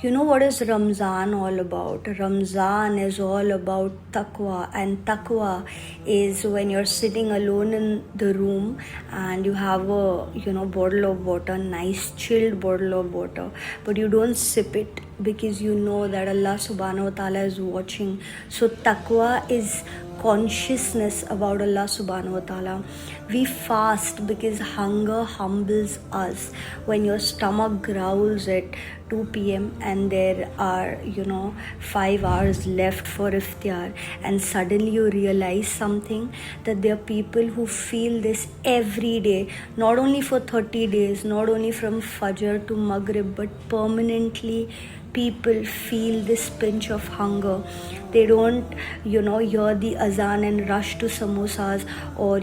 You know what is Ramzan all about? Ramzan is all about taqwa, and taqwa is when you're sitting alone in the room and you have a bottle of water, nice chilled bottle of water, but you don't sip it because you know that Allah subhanahu wa ta'ala is watching. So taqwa is consciousness about Allah subhanahu wa ta'ala. We fast because hunger humbles us. When your stomach growls at 2 p.m. and there are 5 hours left for iftar, and suddenly you realize something, that there are people who feel this every day, not only for 30 days, not only from Fajr to Maghrib, but permanently people feel this pinch of hunger. They don't hear the azan and rush to samosas, or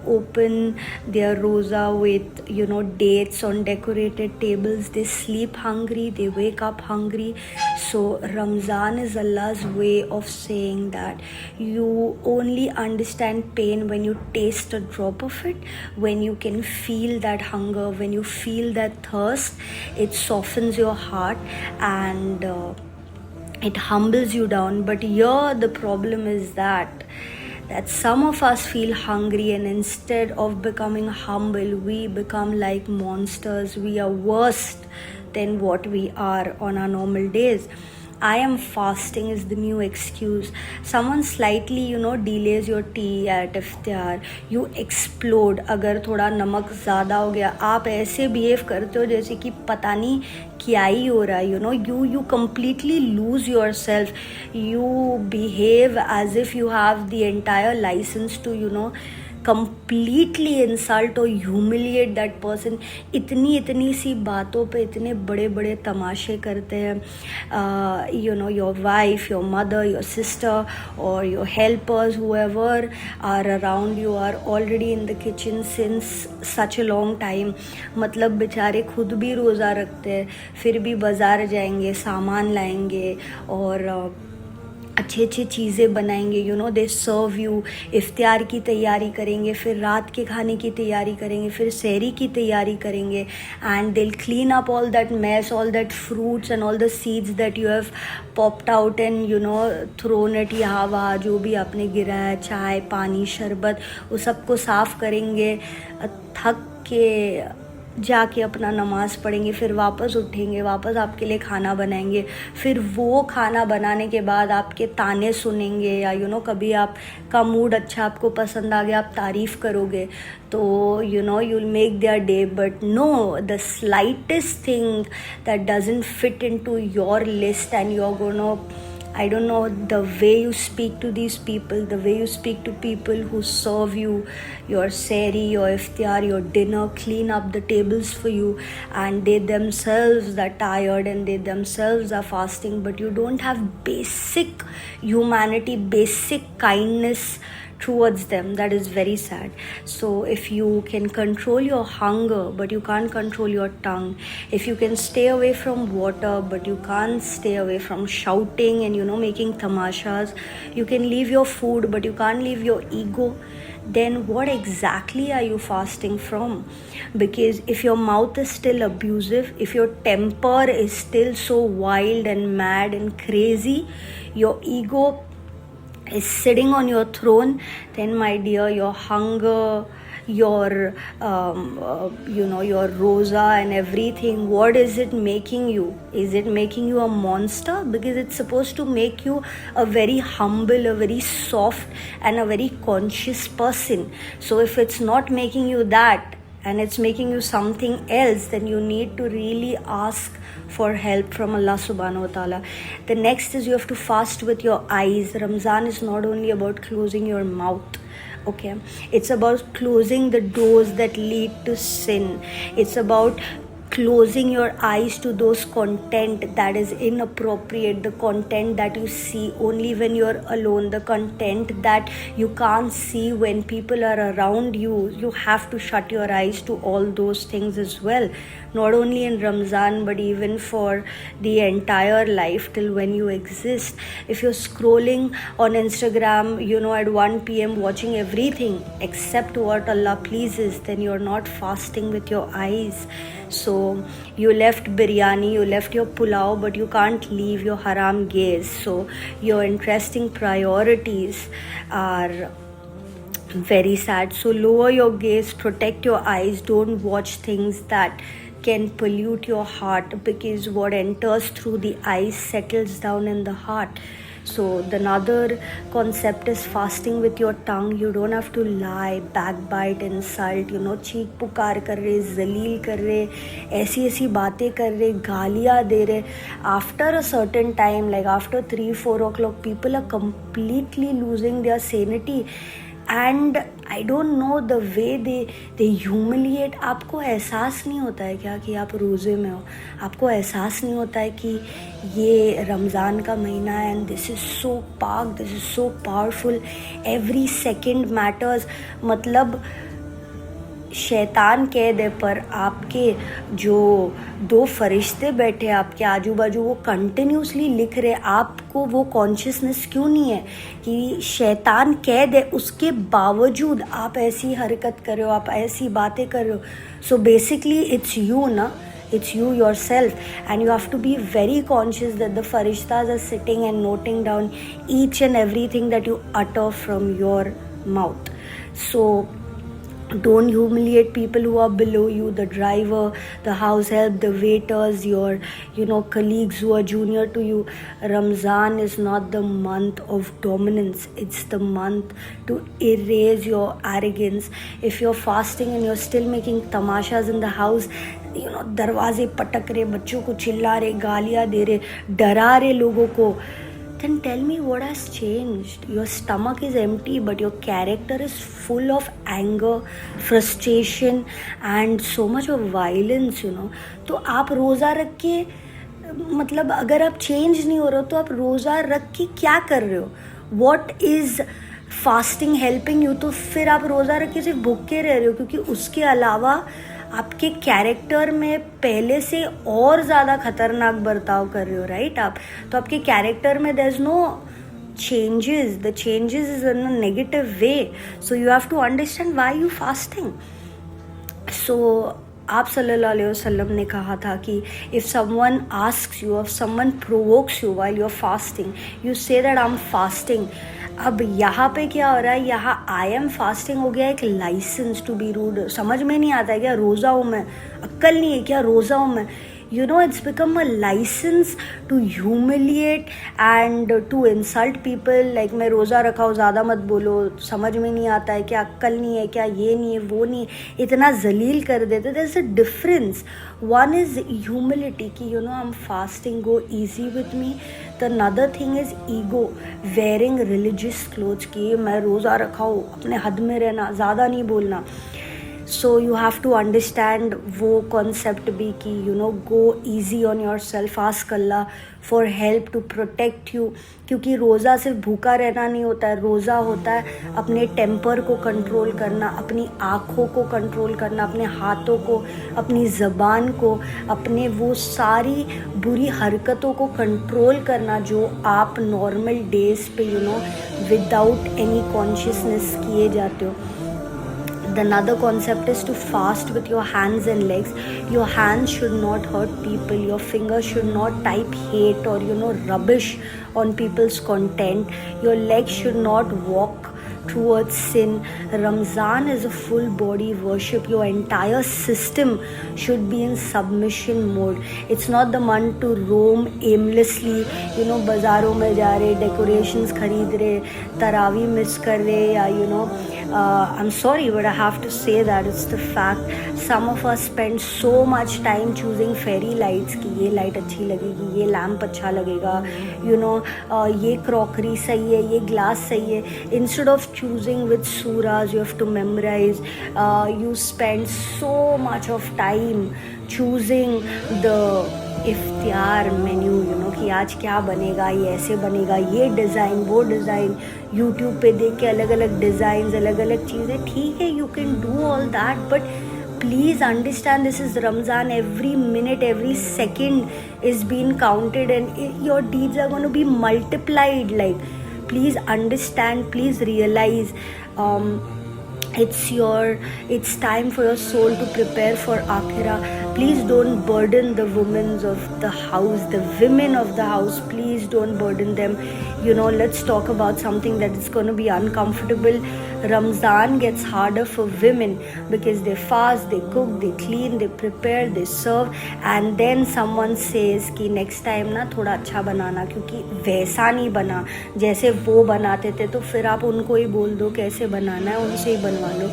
open their roza with dates on decorated tables. They sleep hungry, they wake up hungry. So Ramzan is Allah's way of saying that you only understand pain when you taste a drop of it, when you can feel that hunger, when you feel that thirst. It softens your heart and it humbles you down. But here the problem is that some of us feel hungry, and instead of becoming humble, we become like monsters. We are worse than what we are on our normal days. I am fasting is the new excuse. Someone slightly delays your tea at iftar, you explode. अगर थोड़ा नमक ज़्यादा हो गया, आप ऐसे behave करते हो जैसे कि पता नहीं क्या ही हो रहा है. You completely lose yourself. You behave as if you have the entire license to completely insult or humiliate that person. इतनी सी बातों पे इतने बड़े बड़े तमाशे करते हैं. Your wife, your mother, your sister, or your helpers, whoever are around you, are already in the kitchen since such a long time. मतलब बेचारे खुद भी रोज़ा रखते हैं, फिर भी बाज़ार जाएंगे, सामान लाएंगे और अच्छी अच्छी चीज़ें बनाएंगे. दे सर्व यू. इफ्तार की तैयारी करेंगे, फिर रात के खाने की तैयारी करेंगे, फिर सहरी की तैयारी करेंगे. And they clean up all that mess, all that fruits and all the seeds that you have popped out and thrown it यहाँ वहाँ, जो भी आपने गिरा है, चाय, पानी, शरबत, वो सबको साफ़ करेंगे. थक के जाके अपना नमाज़ पढ़ेंगे, फिर वापस उठेंगे, वापस आपके लिए खाना बनाएंगे. फिर वो खाना बनाने के बाद आपके ताने सुनेंगे, या कभी आपका मूड अच्छा, आपको पसंद आ गया, आप तारीफ़ करोगे, तो you'll make their day. But no, the slightest thing that doesn't fit into your list, and you're gonna, I don't know, the way you speak to these people, the way you speak to people who serve you your sehri, your iftar, your dinner, clean up the tables for you, and they themselves are tired and they themselves are fasting, but you don't have basic humanity, basic kindness towards them. That is very sad. So if you can control your hunger but you can't control your tongue, if you can stay away from water but you can't stay away from shouting and making tamashas, you can leave your food but you can't leave your ego, then what exactly are you fasting from? Because if your mouth is still abusive, if your temper is still so wild and mad and crazy, your ego is sitting on your throne, then my dear, your hunger, your your rosa and everything, what is it making you? Is it making you a monster? Because it's supposed to make you a very humble, a very soft and a very conscious person. So if it's not making you that and it's making you something else, then you need to really ask for help from Allah subhanahu wa ta'ala. The next is you have to fast with your eyes. Ramzan is not only about closing your mouth, okay? It's about closing the doors that lead to sin. It's about closing your eyes to those content that is inappropriate, the content that you see only when you're alone, the content that you can't see when people are around you. You have to shut your eyes to all those things as well. not only in Ramzan but even for the entire life till when you exist. If you're scrolling on Instagram, at 1 p.m. watching everything except what Allah pleases, then you're not fasting with your eyes. So you left biryani, you left your pulao, but you can't leave your haram gaze. So your interesting priorities are very sad. So lower your gaze, protect your eyes, don't watch things that can pollute your heart, because what enters through the eyes settles down in the heart. So the another concept is fasting with your tongue. You don't have to lie, backbite, insult, चीख पुकार कर रहे, जलील कर रहे, ऐसी बातें कर रहे, गालियाँ दे रहे. After a certain time, like after 3-4 o'clock, people are completely losing their sanity. And I don't know the way they humiliate. आपको एहसास नहीं होता है क्या कि आप रोज़े में हो? आपको एहसास नहीं होता है कि ये रमज़ान का महीना है एंड दिस इज़ सो पाक, this is so powerful, every second matters. मतलब शैतान कह दे पर आपके जो 2 फरिश्ते बैठे आपके आजू बाजू वो कंटिन्यूसली लिख रहे. आपको वो कॉन्शियसनेस क्यों नहीं है कि शैतान कह दे, उसके बावजूद आप ऐसी हरकत कर रहे हो, आप ऐसी बातें कर रहे हो. सो बेसिकली इट्स यू ना, it's you yourself, and you have to be very conscious that the farishtas are sitting and noting down each and everything that you utter from your mouth. So don't humiliate people who are below you, the driver, the house help, the waiters, your colleagues who are junior to you. Ramzan is not the month of dominance, it's the month to erase your arrogance. If you're fasting and you're still making tamashas in the house, दरवाजे पटक रहे, बच्चों को चिल्ला रहे, गालियाँ दे रहे, डरा रहे लोगों को, then tell me what has changed. Your stomach is empty but your character is full of anger, frustration and so much of violence. तो आप रोज़ा रख के, मतलब अगर आप चेंज नहीं हो रहे हो तो आप रोज़ा रख के क्या कर रहे हो? What is fasting helping you? तो फिर आप रोज़ा रख के सिर्फ भूखे रह रहे हो, क्योंकि उसके अलावा आपके कैरेक्टर में पहले से और ज़्यादा खतरनाक बर्ताव कर रहे हो, राइट? आप तो आपके कैरेक्टर में there is no changes. The changes is in a negative way. So you have to understand why you fasting. So आप सल्लल्लाहु अलैहि वसल्लम ने कहा था कि if someone asks you, if someone provokes you while you're fasting, you say that I'm fasting. अब यहाँ पे क्या हो रहा है, यहाँ आई एम फास्टिंग हो गया एक लाइसेंस टू बी रूड. समझ में नहीं आता है क्या रोज़ा हूँ मैं? अक्ल नहीं है क्या रोज़ा हूँ मैं? It's become a license to humiliate and to insult people. Like मैं रोज़ा रखा हूँ, ज़्यादा मत बोलो, समझ में नहीं आता है क्या, अक्ल नहीं है क्या, ये नहीं है वो नहीं है, इतना जलील कर देते. There's a difference. One is humility कि I'm fasting, go easy with me. The another thing is ego, wearing religious clothes कि मैं रोज़ा रखा हूँ, अपने हद में रहना, ज़्यादा नहीं बोलना. So you have to understand वो concept भी कि go easy on yourself, ask Allah for help to protect you. क्योंकि रोज़ा सिर्फ भूखा रहना नहीं होता है, रोज़ा होता है अपने टेम्पर को कंट्रोल करना, अपनी आँखों को कंट्रोल करना, अपने हाथों को, अपनी ज़बान को, अपने वो सारी बुरी हरकतों को कंट्रोल करना जो आप नॉर्मल डेज पे विदाउट एनी कॉन्शियसनेस किए जाते हो. The another concept is to fast with your hands and legs. Your hands should not hurt people. Your fingers should not type hate or rubbish on people's content. Your legs should not walk towards sin. Ramzan is a full body worship. Your entire system should be in submission mode. It's not the month to roam aimlessly, बाज़ारों में जा रहे, decorations खरीद रहे, तरावी miss कर रहे, या I'm sorry but I have to say that it's the fact. Some of us spend so much time choosing fairy lights कि ये लाइट अच्छी लगेगी, ये लैम्प अच्छा लगेगा, ये क्रॉकरी सही है, ये ग्लास सही है. Instead of choosing which surahs you have to memorize, you spend so much of time choosing the iftar menu, कि आज क्या बनेगा, ये ऐसे बनेगा, ये डिज़ाइन वो डिज़ाइन, यूट्यूब पे देख के अलग अलग डिज़ाइंस, अलग अलग चीज़ें. ठीक है, you can do all that, but please understand this is Ramzan. Every minute, every second is being counted, and your deeds are going to be multiplied. Like, please understand, please realize. It's time for your soul to prepare for akhirah. Please don't burden the women of the house, the women of the house. Please don't burden them. Let's talk about something that is going to be uncomfortable. Ramzan gets harder for women because they fast, they cook, they clean, they prepare, they serve, and then someone says कि next time ना थोड़ा अच्छा बनाना, क्योंकि वैसा नहीं बना जैसे वो बनाते थे, तो फिर आप उनको ही बोल दो कैसे बनाना है, उनसे ही बनवा लो,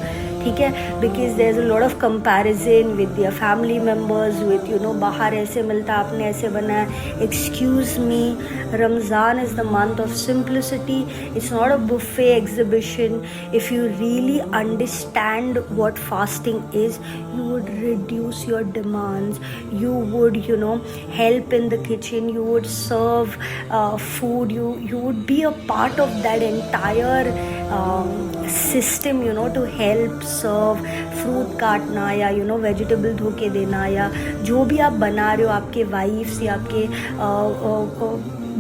ठीक है. Because there's a lot of comparison with their family members, with बाहर ऐसे मिलता, आपने ऐसे बनाया. Excuse me, Ramzan is the month of simplicity. It's not a buffet exhibition. If you really understand what fasting is, you would reduce your demands. You would help in the kitchen. You would serve food. You would be a part of that entire system, to help serve. Fruit काटना या vegetable धो के देना, या जो भी आप बना रहे हो, आपके वाइफ्स या आपके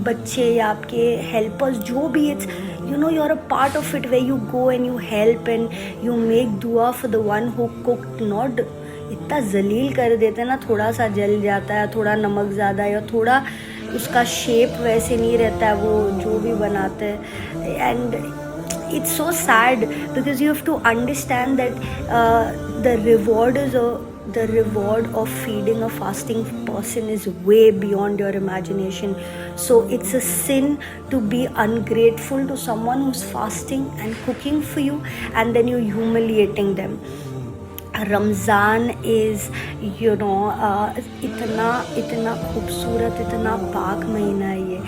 बच्चे या आपके हेल्पर्स, जो भी, it's you're a part of it, where you go and you help and you make dua for the one who cooked. Not इतना जलील कर देते ना, थोड़ा सा जल जाता है, थोड़ा नमक ज़्यादा, या थोड़ा उसका शेप वैसे नहीं रहता है वो जो भी बनाते हैं. And it's so sad because you have to understand that the reward of feeding a fasting person is way beyond your imagination. So it's a sin to be ungrateful to someone who's fasting and cooking for you, and then you're humiliating them. Ramzan is इतना खूबसूरत, इतना पाक महीना है ये.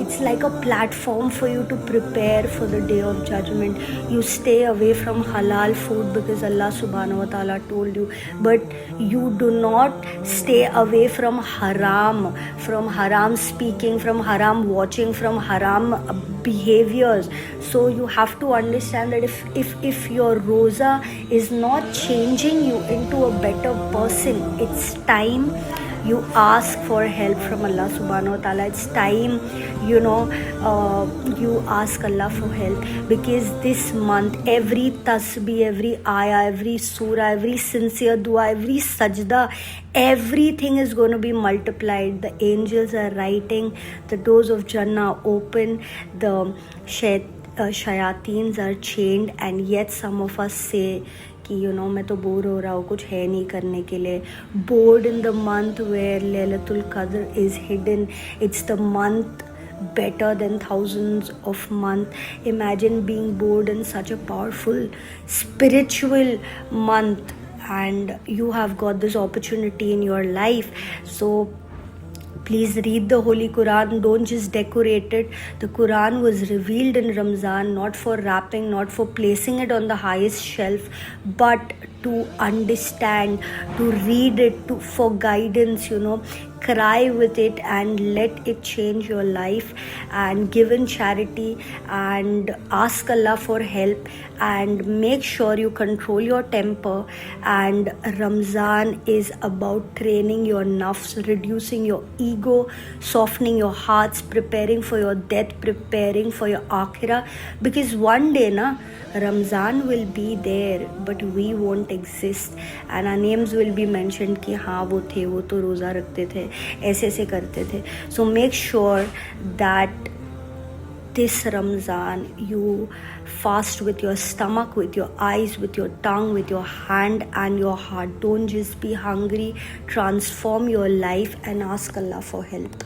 It's like a platform for you to prepare for the day of judgment. You stay away from halal food because Allah subhanahu wa ta'ala told you, but you do not stay away from haram speaking, from haram watching, from haram behaviors. So you have to understand that if your roza is not changing you into a better person, it's time you ask for help from Allah subhanahu wa ta'ala. It's time you ask Allah for help, because this month every tasbih, every ayah, every surah, every sincere dua, every sajda, everything is going to be multiplied. The angels are writing, the doors of Jannah open, the shayateens are chained, and yet some of us say कि मैं तो bore हो रहा हूँ, कुछ है नहीं करने के लिए. Bored in the month where Laylatul Qadr is hidden. It's the month better than thousands of months. Imagine being bored in such a powerful spiritual month, and you have got this opportunity in your life. So please read the Holy Quran. Don't just decorate it. The Quran was revealed in Ramzan, not for wrapping, not for placing it on the highest shelf, but to understand, to read it, for guidance, cry with it and let it change your life, and give in charity and ask Allah for help, and make sure you control your temper. And Ramzan is about training your nafs, reducing your ego, softening your hearts, preparing for your death, preparing for your akhirah, because one day Ramzan will be there, but we won't exist, and our names will be mentioned कि हाँ वो थे, वो तो रोज़ा रखते थे, ऐसे ऐसे करते थे. So make sure that this Ramzan you fast with your stomach, with your eyes, with your tongue, with your hand and your heart. Don't just be hungry. Transform your life and ask Allah for help.